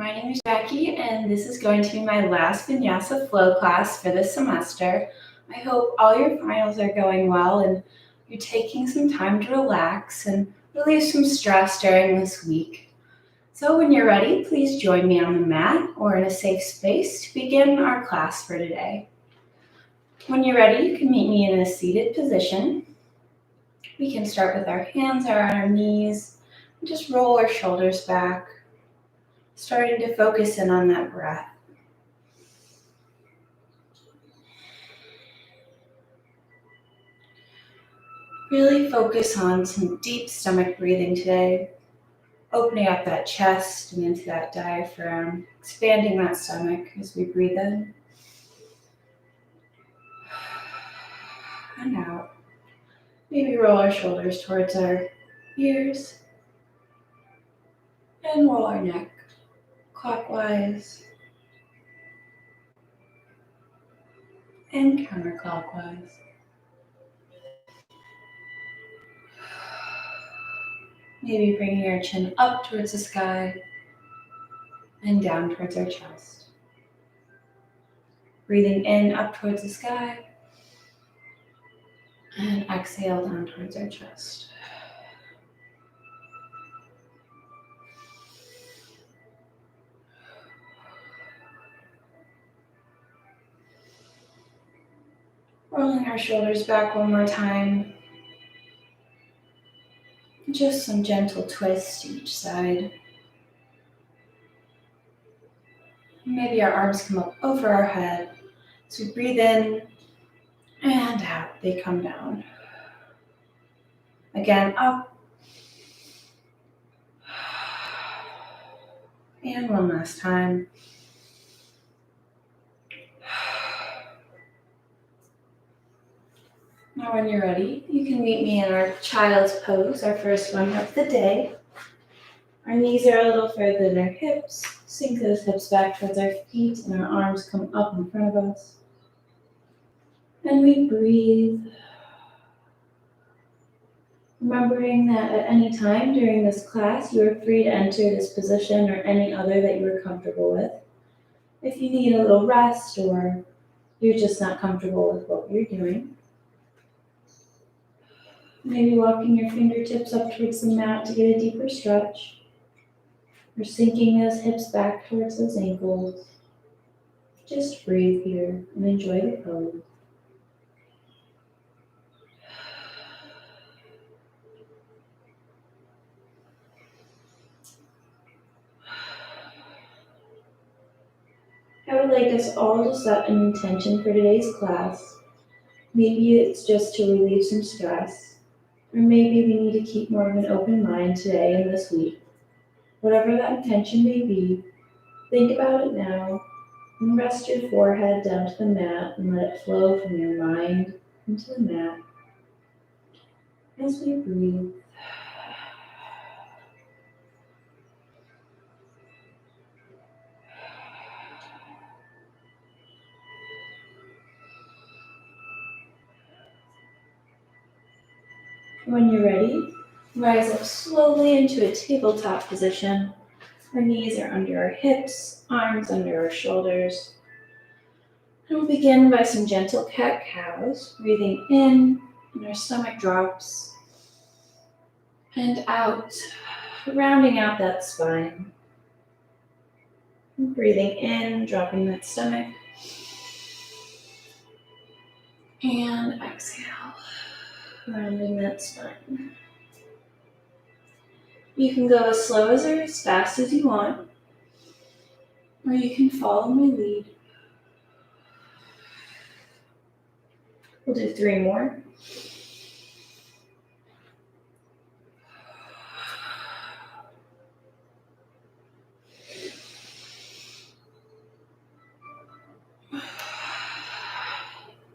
My name is Jackie, and this is going to be my last Vinyasa flow class for this semester. I hope all your finals are going well and you're taking some time to relax and relieve some stress during this week. So when you're ready, please join me on the mat or in a safe space to begin our class for today. When you're ready, you can meet me in a seated position. We can start with our hands on our knees and just roll our shoulders back, starting to focus in on that breath. Really focus on some deep stomach breathing today, opening up that chest and into that diaphragm, expanding that stomach as we breathe in and out. Maybe roll our shoulders towards our ears and roll our neck clockwise and counterclockwise. Maybe bringing our chin up towards the sky and down towards our chest. Breathing in up towards the sky and exhale down towards our chest. Rolling our shoulders back one more time. Just some gentle twists to each side. Maybe our arms come up over our head. As we breathe in and out, they come down. Again, up. And one last time. Now when you're ready, you can meet me in our child's pose, our first one of the day. Our knees are a little further than our hips. Sink those hips back towards our feet and our arms come up in front of us. And we breathe. Remembering that at any time during this class, you are free to enter this position or any other that you are comfortable with. If you need a little rest or you're just not comfortable with what you're doing, maybe walking your fingertips up towards the mat to get a deeper stretch, or sinking those hips back towards those ankles. Just breathe here and enjoy the pose. I would like us all to set an intention for today's class. Maybe it's just to relieve some stress, or maybe we need to keep more of an open mind today and this week. Whatever that intention may be, think about it now and rest your forehead down to the mat and let it flow from your mind into the mat as we breathe. When you're ready, rise up slowly into a tabletop position. Our knees are under our hips, arms under our shoulders. And we'll begin by some gentle cat-cows, breathing in, and our stomach drops, and out, rounding out that spine. And breathing in, dropping that stomach, and exhale, rounding that spine. You can go as slow as or as fast as you want, or you can follow my lead. We'll do 3 more.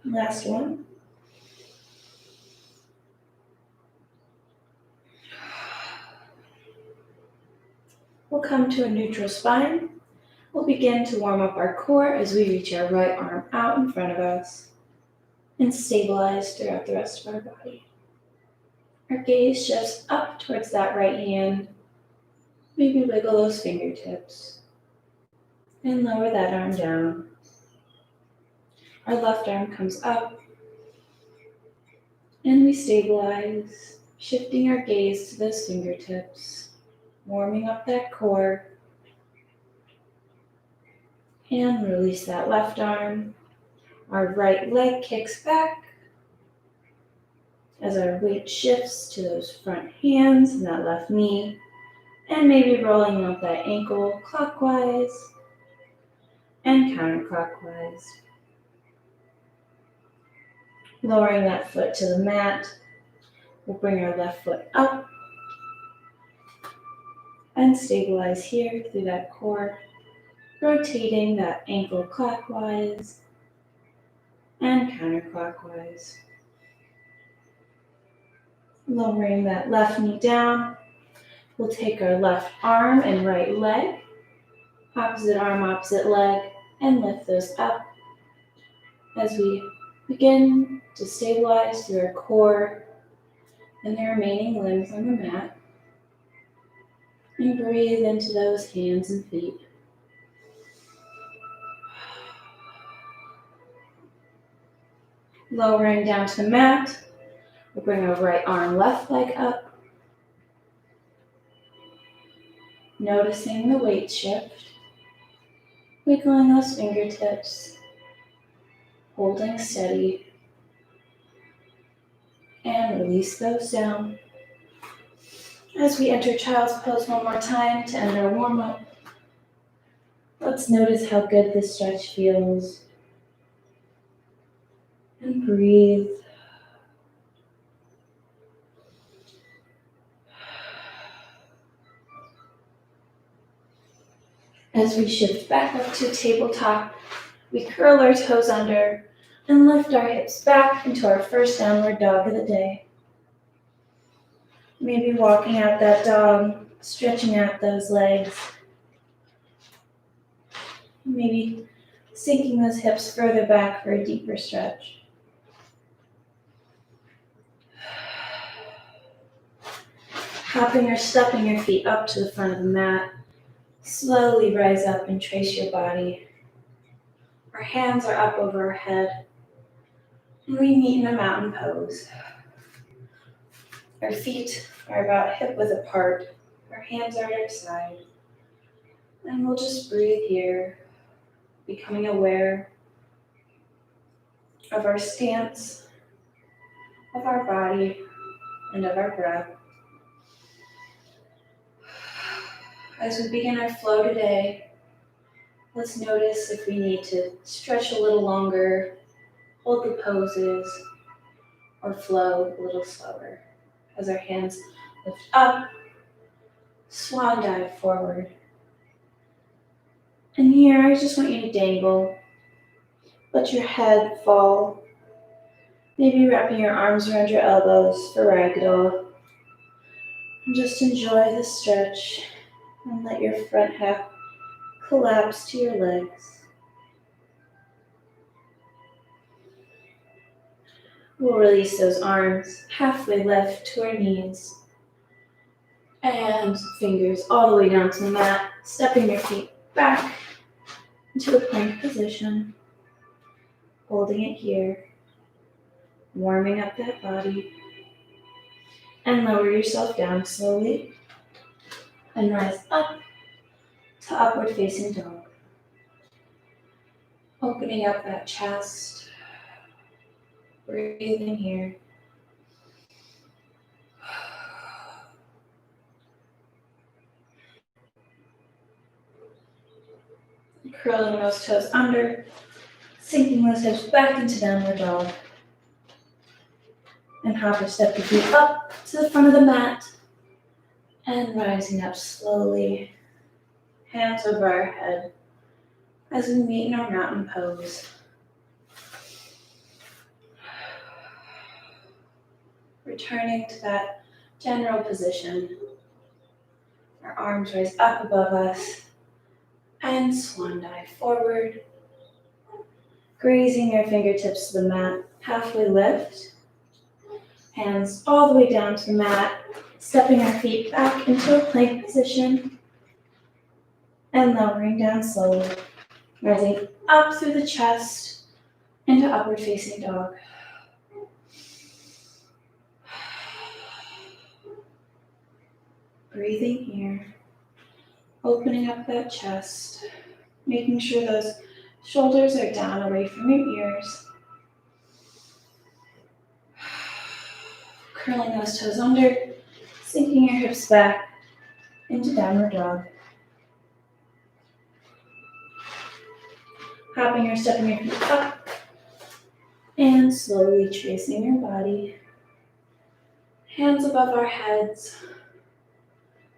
Last one. We'll come to a neutral spine. We'll begin to warm up our core as we reach our right arm out in front of us and stabilize throughout the rest of our body. Our gaze shifts up towards that right hand. Maybe wiggle those fingertips. And lower that arm down. Our left arm comes up and we stabilize, shifting our gaze to those fingertips, warming up that core. And release that left arm. Our right leg kicks back as our weight shifts to those front hands and that left knee. And maybe rolling up that ankle clockwise and counterclockwise. Lowering that foot to the mat. We'll bring our left foot up and stabilize here through that core, rotating that ankle clockwise and counterclockwise. Lowering that left knee down, we'll take our left arm and right leg, opposite arm, opposite leg, and lift those up as we begin to stabilize through our core and the remaining limbs on the mat. And breathe into those hands and feet. Lowering down to the mat, we'll bring our right arm, left leg up. Noticing the weight shift. Wiggling those fingertips. Holding steady. And release those down. As we enter child's pose one more time to end our warm-up, let's notice how good this stretch feels. And breathe. As we shift back up to tabletop, we curl our toes under and lift our hips back into our first downward dog of the day. Maybe walking out that dog, stretching out those legs. Maybe sinking those hips further back for a deeper stretch. Hopping or stepping your feet up to the front of the mat. Slowly rise up and trace your body. Our hands are up over our head. And we meet in a mountain pose. Our feet are about hip width apart. Our hands are at our side. And we'll just breathe here, becoming aware of our stance, of our body, and of our breath. As we begin our flow today, let's notice if we need to stretch a little longer, hold the poses, or flow a little slower. As our hands lift up, swan dive forward. And here, I just want you to dangle. Let your head fall. Maybe wrapping your arms around your elbows for ragdoll. And just enjoy the stretch and let your front half collapse to your legs. We'll release those arms, halfway lift to our knees. And fingers all the way down to the mat, stepping your feet back into a plank position. Holding it here, warming up that body. And lower yourself down slowly. And rise up to upward facing dog. Opening up that chest. Breathing here. Curling those toes under, sinking those hips back into downward dog. And hop or step your feet up to the front of the mat. And rising up slowly, hands over our head as we meet in our mountain pose. Returning to that general position. Our arms rise up above us and swan dive forward. Grazing your fingertips to the mat, halfway lift. Hands all the way down to the mat, stepping our feet back into a plank position and lowering down slowly. Rising up through the chest into upward facing dog. Breathing here, opening up that chest, making sure those shoulders are down away from your ears. Curling those toes under, sinking your hips back into downward dog. Hopping or stepping your feet up and slowly tracing your body. Hands above our heads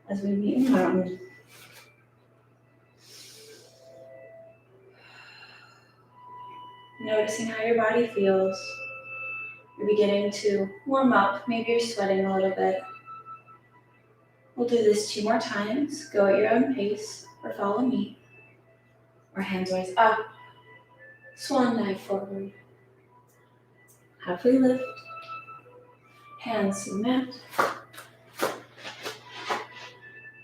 as we meet in mountain. Noticing how your body feels. You're beginning to warm up. Maybe you're sweating a little bit. We'll do this 2 more times. Go at your own pace or follow me. Or hands always up. Swan dive forward. Halfway lift. Hands to the mat.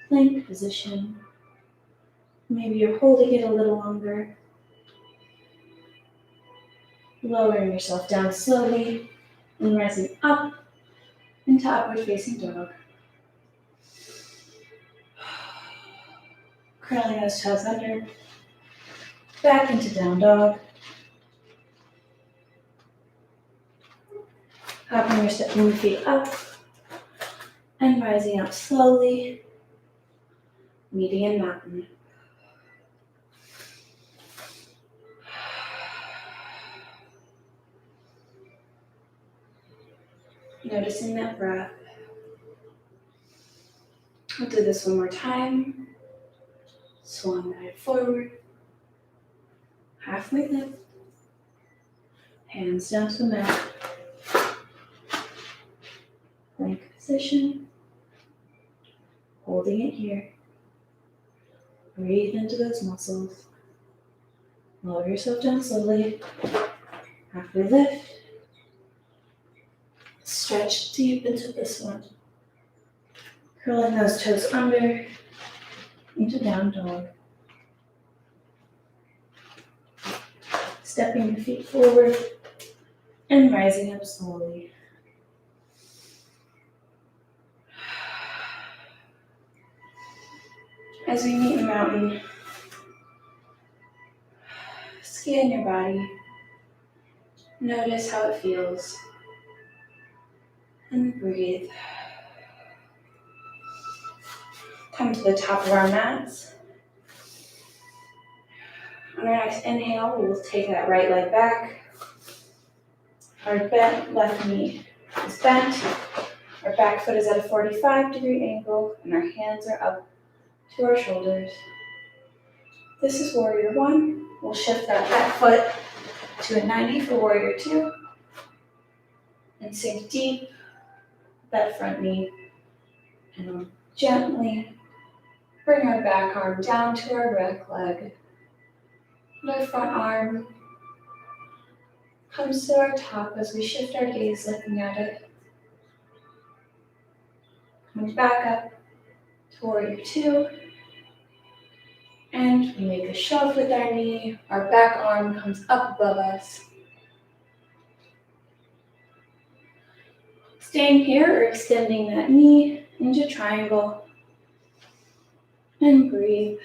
Plank position. Maybe you're holding it a little longer. Lowering yourself down slowly and rising up into upward facing dog. Curling those toes under. Back into down dog. Hopping or stepping your feet up and rising up slowly, meeting in mountain. Noticing that breath. We'll do this 1 more time. Swan dive forward. Halfway lift. Hands down to the mat. Plank position. Holding it here. Breathe into those muscles. Lower yourself down slowly. Halfway lift. Stretch deep into this one. Curling those toes under into down dog. Stepping your feet forward and rising up slowly. As we meet in mountain, scan your body. Notice how it feels. And breathe. Come to the top of our mats. On our next inhale, we'll take that right leg back. Our left knee is bent. Our back foot is at a 45-degree angle, and our hands are up to our shoulders. This is Warrior 1. We'll shift that back foot to a 90 for Warrior 2. And sink deep that front knee. And we'll gently bring our back arm down to our back leg. And our front arm comes to our top as we shift our gaze looking at it. Comes back up to Warrior 2. And we make a shove with our knee. Our back arm comes up above us. Staying here or extending that knee into triangle. And breathe.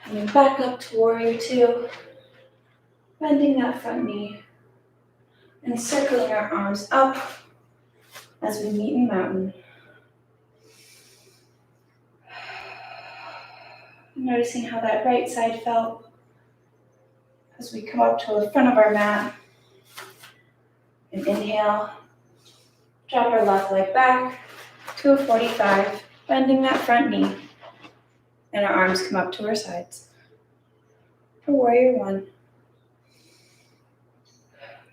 Coming back up to Warrior 2. Bending that front knee. And circling our arms up as we meet in mountain. Noticing how that right side felt as we come up to the front of our mat. And inhale. Drop our left leg back to a 45, bending that front knee. And our arms come up to our sides. For Warrior 1.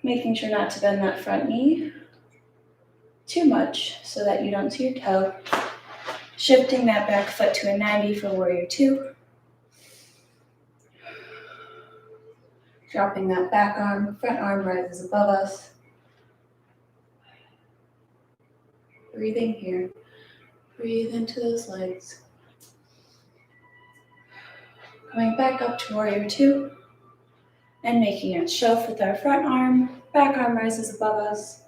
Making sure not to bend that front knee too much so that you don't see your toe. Shifting that back foot to a 90 for Warrior 2. Dropping that back arm, front arm rises above us. Breathing here. Breathe into those legs. Coming back up to warrior two and making it shelf with our front arm. Back arm rises above us,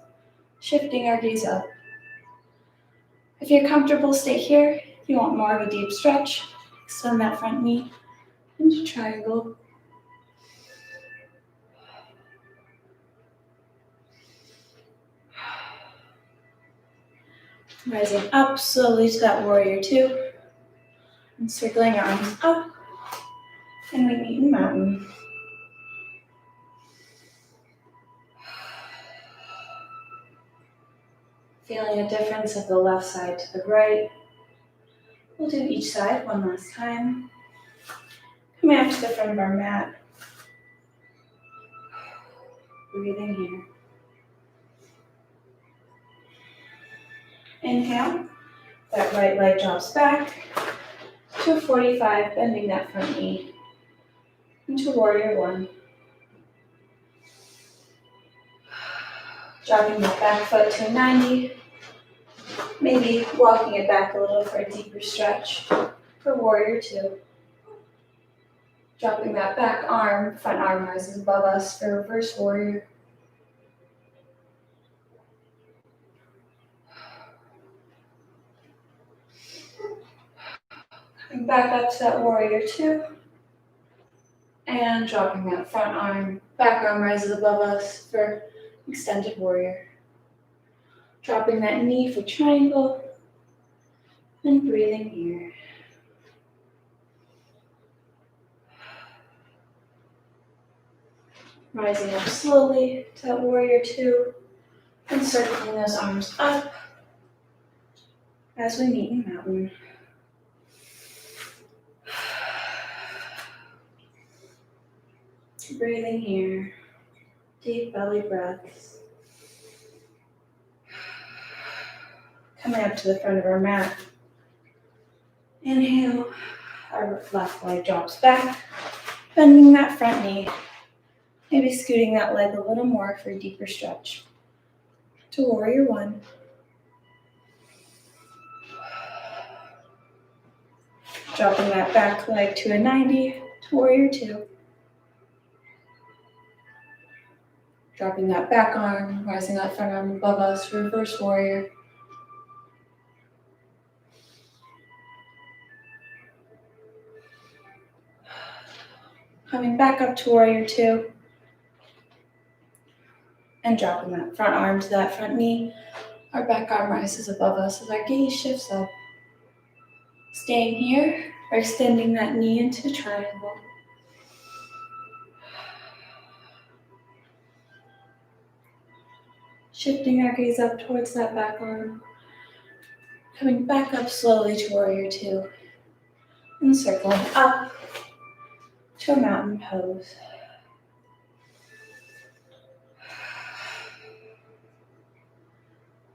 shifting our gaze up. If you're comfortable, stay here. If you want more of a deep stretch, extend that front knee into triangle. Rising up slowly to that warrior two and circling our arms up, and we meet in mountain. Feeling a difference of the left side to the right. We'll do each side one last time. Coming up to the front of our mat. Breathing here. Inhale, that right leg drops back to a 45, bending that front knee into warrior one. Dropping that back foot to a 90, maybe walking it back a little for a deeper stretch for warrior two. Dropping that back arm, front arm rises above us for reverse warrior. Coming back up to that warrior two. And dropping that front arm, back arm rises above us for extended warrior. Dropping that knee for triangle. And breathing here. Rising up slowly to that warrior two. And circling those arms up as we meet in mountain. Breathing here, deep belly breaths. Coming up to the front of our mat. Inhale, our left leg drops back, bending that front knee. Maybe scooting that leg a little more for a deeper stretch. To warrior one. Dropping that back leg to a 90, to warrior two. Dropping that back arm, rising that front arm above us for reverse warrior. Coming back up to warrior two. And dropping that front arm to that front knee. Our back arm rises above us as our gaze shifts up. Staying here, or extending that knee into a triangle. Shifting our gaze up towards that back arm. Coming back up slowly to warrior two. And circling up to a mountain pose.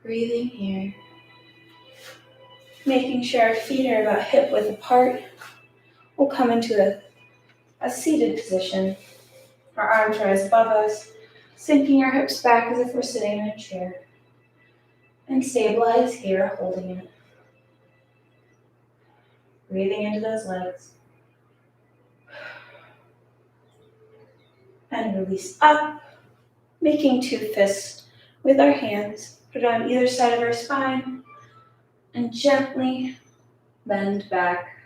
Breathing here. Making sure our feet are about hip width apart. We'll come into a seated position. Our arms rise above us, sinking our hips back as if we're sitting in a chair. And stabilize here, holding it. Breathing into those legs. And release up, making two fists with our hands. Put it on either side of our spine. And gently bend back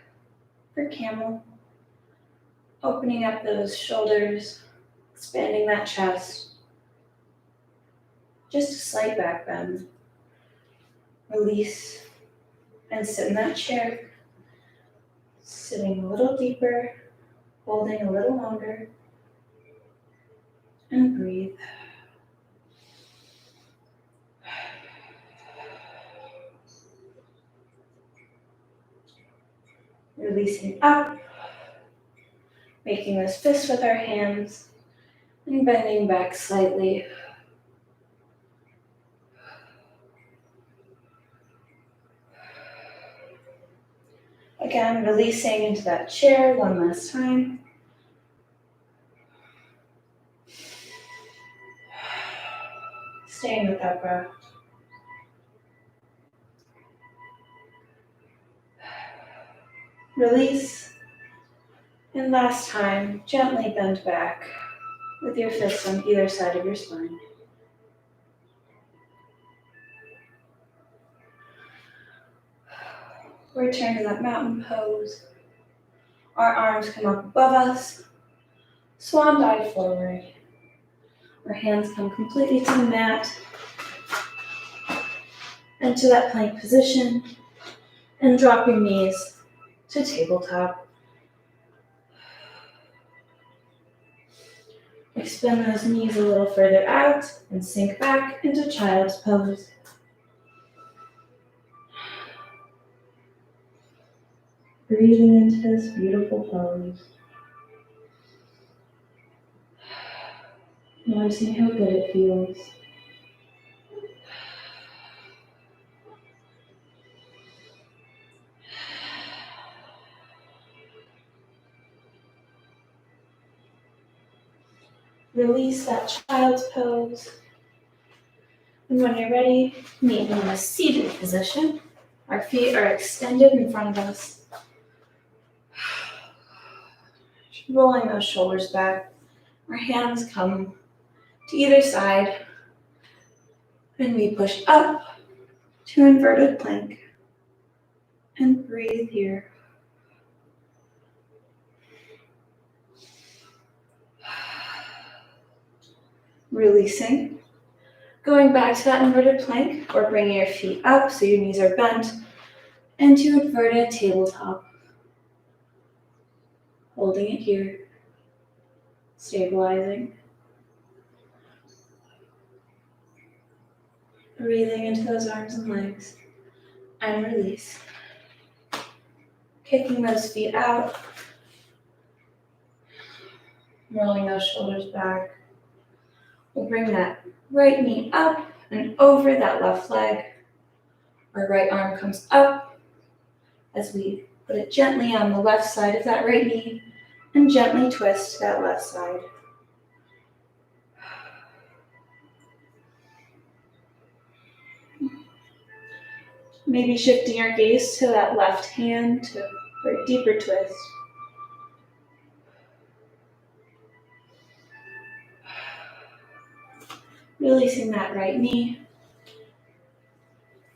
for camel. Opening up those shoulders, expanding that chest. Just a slight back bend. Release and sit in that chair. Sitting a little deeper, holding a little longer. And breathe. Releasing up, making those fists with our hands, and bending back slightly. Again, releasing into that chair one last time. Staying with that breath. Release. And last time, gently bend back with your fists on either side of your spine. Return to that mountain pose. Our arms come up above us. Swan dive forward. Our hands come completely to the mat. Into that plank position. And drop your knees to tabletop. Extend those knees a little further out and sink back into child's pose. Breathing into this beautiful pose. Noticing how good it feels. Release that child's pose. And when you're ready, meet in a seated position. Our feet are extended in front of us. Rolling those shoulders back. Our hands come to either side. And we push up to inverted plank. And breathe here. Releasing. Going back to that inverted plank or bringing your feet up so your knees are bent into inverted tabletop. Holding it here. Stabilizing. Breathing into those arms and legs. And release. Kicking those feet out. Rolling those shoulders back. We'll bring that right knee up and over that left leg. Our right arm comes up as we put it gently on the left side of that right knee and gently twist that left side. Maybe shifting our gaze to that left hand for a deeper twist. Releasing that right knee.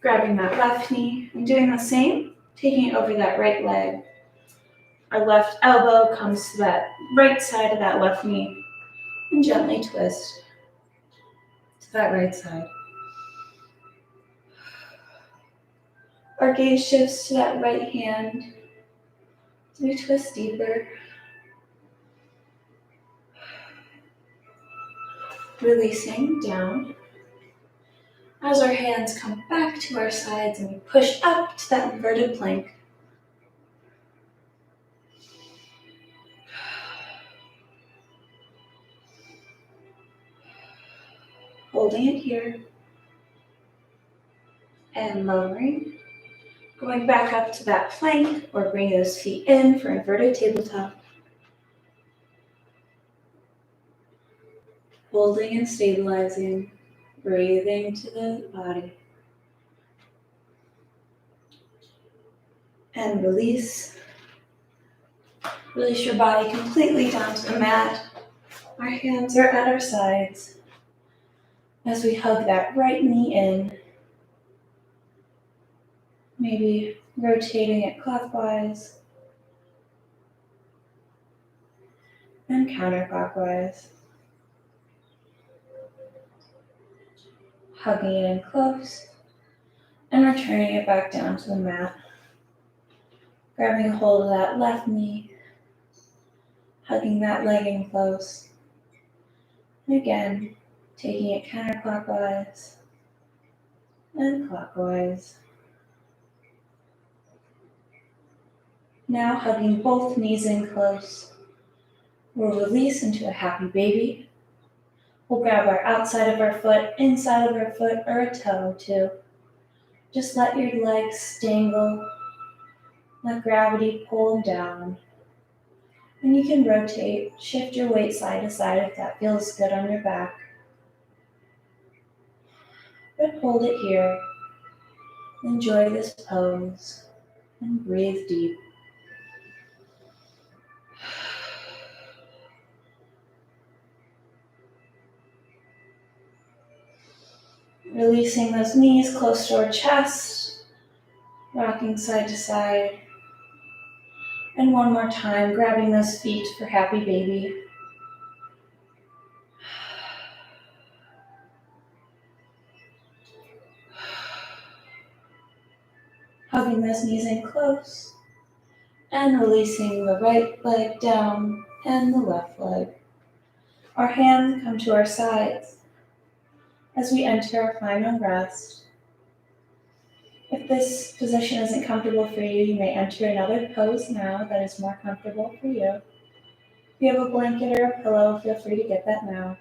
Grabbing that left knee and doing the same, taking it over that right leg. Our left elbow comes to that right side of that left knee and gently twist to that right side. Our gaze shifts to that right hand as we twist deeper. Releasing down. As our hands come back to our sides and we push up to that inverted plank. Holding it here. And lowering. Going back up to that plank or bringing those feet in for inverted tabletop. Holding and stabilizing. Breathing to the body. And release. Release your body completely down to the mat. Our hands are at our sides as we hug that right knee in. Maybe rotating it clockwise and counterclockwise. Hugging it in close and returning it back down to the mat. Grabbing a hold of that left knee, hugging that leg in close. And again, taking it counterclockwise and clockwise. Now hugging both knees in close. We'll release into a happy baby. We'll grab our outside of our foot, inside of our foot, or a toe too. Just let your legs dangle. Let gravity pull them down. And you can rotate, shift your weight side to side if that feels good on your back. But hold it here. Enjoy this pose and breathe deep. Releasing those knees close to our chest, rocking side to side. And one more time, grabbing those feet for happy baby. Hugging those knees in close. And releasing the right leg down and the left leg. Our hands come to our sides as we enter our final rest. If this position isn't comfortable for you, you may enter another pose now that is more comfortable for you. If you have a blanket or a pillow, feel free to get that now.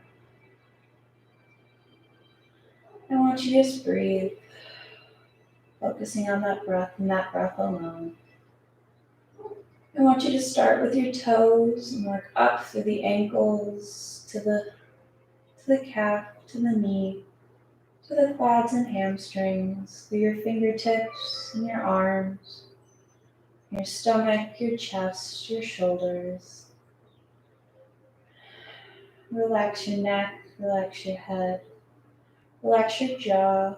I want you to just breathe, focusing on that breath and that breath alone. I want you to start with your toes and work up through the ankles, to the calf, to the knee, to the quads and hamstrings, through your fingertips and your arms, your stomach, your chest, your shoulders. Relax your neck, relax your head, relax your jaw,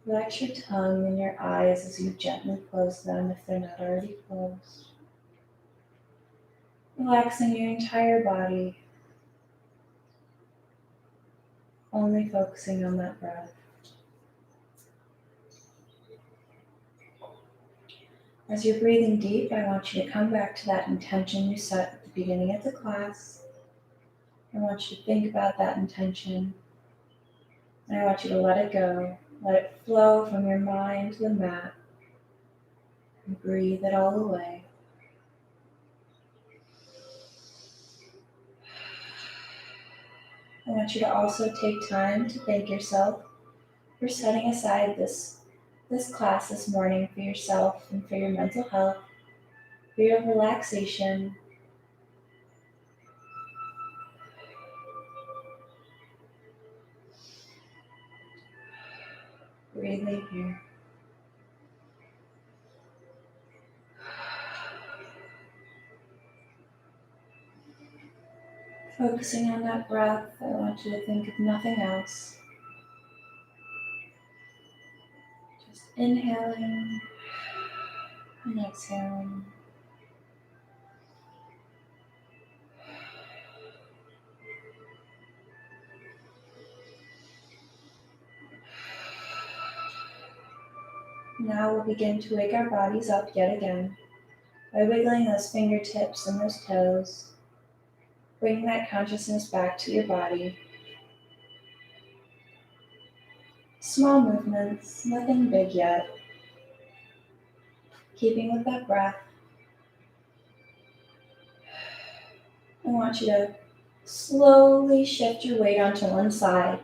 relax your tongue and your eyes as you gently close them if they're not already closed. Relaxing your entire body, only focusing on that breath. As you're breathing deep, I want you to come back to that intention you set at the beginning of the class. I want you to think about that intention, and I want you to let it go. Let it flow from your mind to the mat, and breathe it all away. I want you to also take time to thank yourself for setting aside this class this morning for yourself and for your mental health, for your relaxation. Breathing here. Focusing on that breath, I want you to think of nothing else. Just inhaling and exhaling. Now we'll begin to wake our bodies up yet again by wiggling those fingertips and those toes. Bring that consciousness back to your body. Small movements, nothing big yet. Keeping with that breath. I want you to slowly shift your weight onto one side,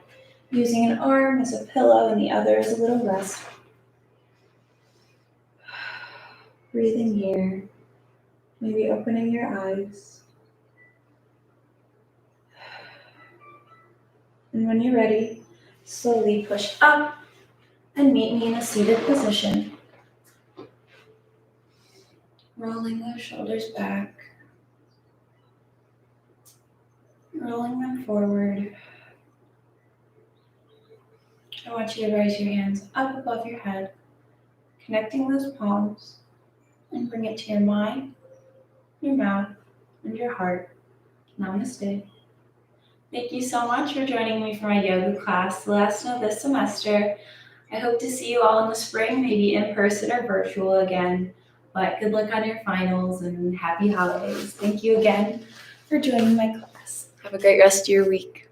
using an arm as a pillow and the other as a little rest. Breathing here, maybe opening your eyes. And when you're ready, slowly push up and meet me in a seated position. Rolling those shoulders back. Rolling them forward. I want you to raise your hands up above your head, connecting those palms, and bring it to your mind, your mouth, and your heart. Namaste. Thank you so much for joining me for my yoga class, the last one of this semester. I hope to see you all in the spring, maybe in person or virtual again. But good luck on your finals and happy holidays. Thank you again for joining my class. Have a great rest of your week.